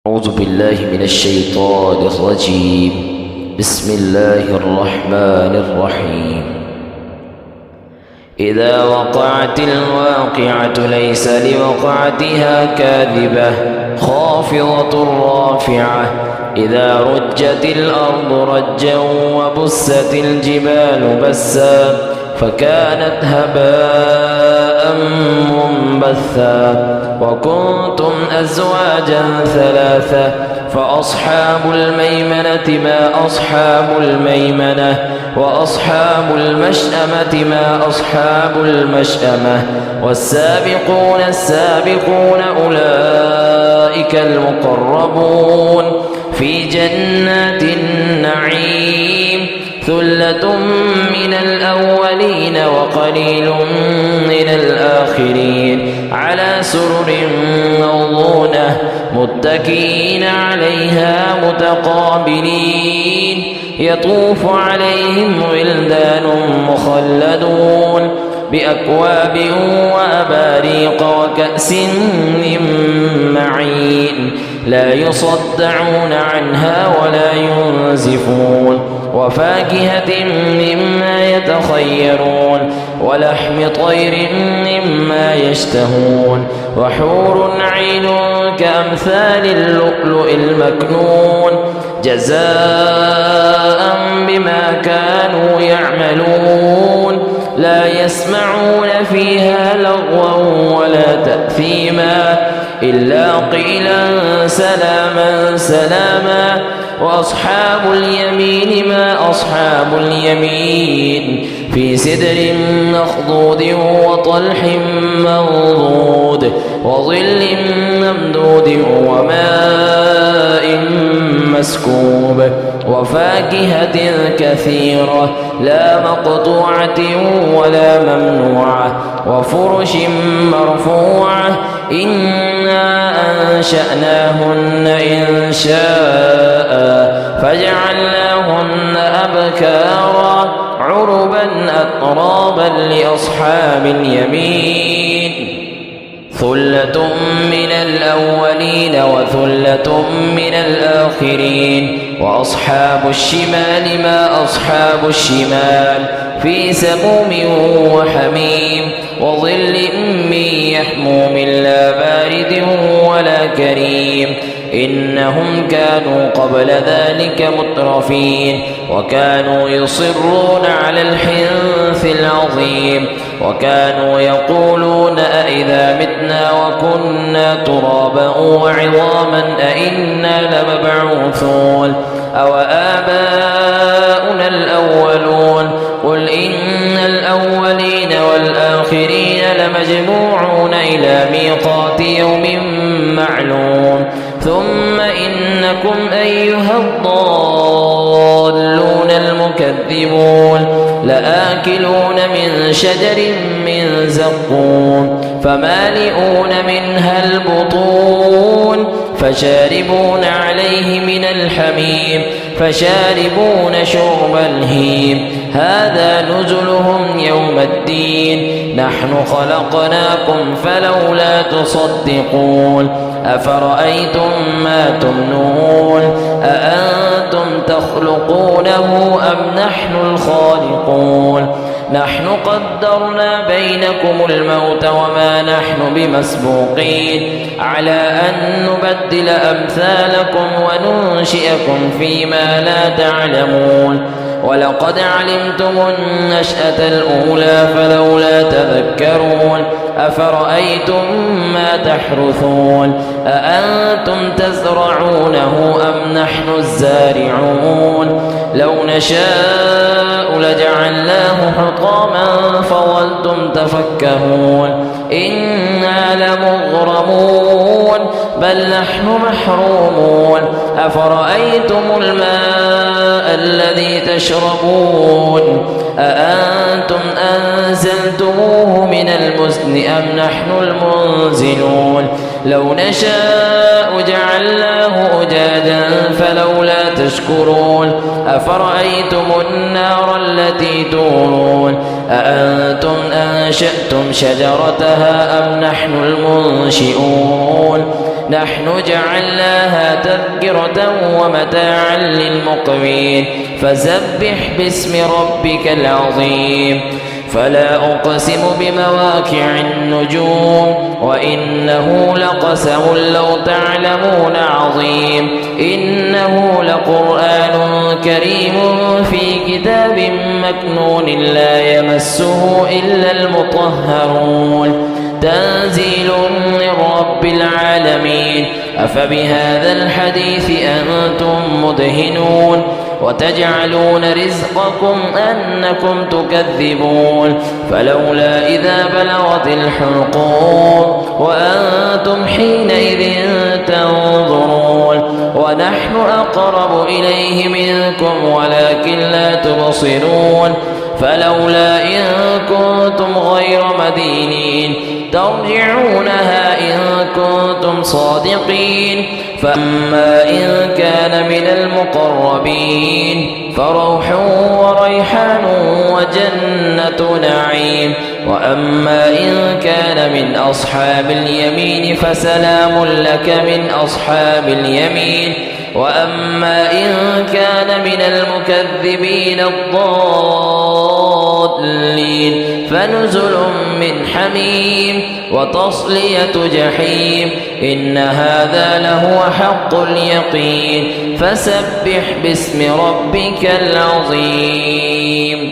أعوذ بالله من الشيطان الرجيم. بسم الله الرحمن الرحيم. إذا وقعت الواقعة ليس لوقعتها كاذبة خافضة رافعة. إذا رجت الأرض رجا وبست الجبال بسا فكانت هباء منبثا. وكنتم أزواجا ثلاثة فأصحاب الميمنة ما أصحاب الميمنة وأصحاب المشأمة ما أصحاب المشأمة. والسابقون السابقون أولئك المقربون في جنات النعيم. ثلة من الأولين وقليل من الآخرين على سرر موضونة متكئين عليها متقابلين. يطوف عليهم ولدان مخلدون بأكواب وأباريق وكأس من معين لا يصدعون عنها ولا ينزفون. وفاكهة مما يتخيرون ولحم طير مما يشتهون. وحور عين كأمثال اللؤلؤ المكنون جزاء بما كانوا يعملون. لا يسمعون فيها لغوا ولا تأثيما إلا قيلا سلاما سلاما. وأصحاب اليمين ما أصحاب اليمين في سدر مخضود وطلح منضود وظل ممدود وماء مسكوب. وفاكهة كثيرة لا مقطوعة ولا ممنوعة. وفرش مرفوعة إنا أنشأناهن إن شاء فجعلناهن أبكارا عربا أترابا لأصحاب اليمين. ثلة من الأولين وثلة من الآخرين. وأصحاب الشمال ما أصحاب الشمال في سموم وحميم وظل من يحموم لا بارد ولا كريم. إنهم كانوا قبل ذلك مترفين وكانوا يصرون على الحنث العظيم. وكانوا يقولون أئذا متنا وكنا ترابا وعظاما أئنا لمبعوثون أو آباؤنا الأولون. قل إن الأولين والآخرين لمجموعون إلى ميقات يوم معلوم. ثم إنكم أيها الضالون المكذبون لآكلون من شجر من زقوم فمالئون منها البطون فشاربون عليه من الحميم فشاربون شرب الهيم. هذا نزلهم يوم الدين. نحن خلقناكم فلولا تصدقون. أفرأيتم ما تمنون أأنتم تخلقونه أم نحن الخالقون. نحن قدرنا بينكم الموت وما نحن بمسبوقين على أن نبدل أمثالكم وننشئكم فيما لا تعلمون. ولقد علمتم النشأة الأولى فلولا تذكرون. أفرأيتم ما تحرثون أأنتم تزرعونه أم نحن الزارعون. لو نشاء لجعلناه حطاما فظلتم تفكهون. إنا لمغرمون بل نحن محرومون. أفرأيتم الماء الذي تشربون أأنتم أنزلتموه من المزن أم نحن المنزلون. لو نشاء جعلناه أجاجا فلولا تشكرون. أفرأيتم النار التي تورون أأنتم أنشأتم شجرتها أم نحن المنشئون. نحن جعلناها تذكرة ومتاعا للمقوين فسبح باسم ربك العظيم فلا أقسم بمواقع النجوم وإنه لقسم لو تعلمون عظيم إنه لقرآن كريم في كتاب مكنون لا يمسه إلا المطهرون تنزيل من رب العالمين أفبهذا الحديث أنتم مدهنون وتجعلون رزقكم أنكم تكذبون فلولا إذا بلغت الحلقوم وأنتم حينئذ تنظرون ونحن أقرب إليه منكم ولكن لا تبصرون فلولا إن كنتم غير مدينين ترجعونها إن كنتم صادقين فأما إن كان من المقربين فروح وريحان وجنة نعيم وأما إن كان من أصحاب اليمين فسلام لك من أصحاب اليمين وأما إن كان من المكذبين الضالين فنزل من حميم وتصلية جحيم إن هذا لهو حق اليقين فسبح باسم ربك العظيم.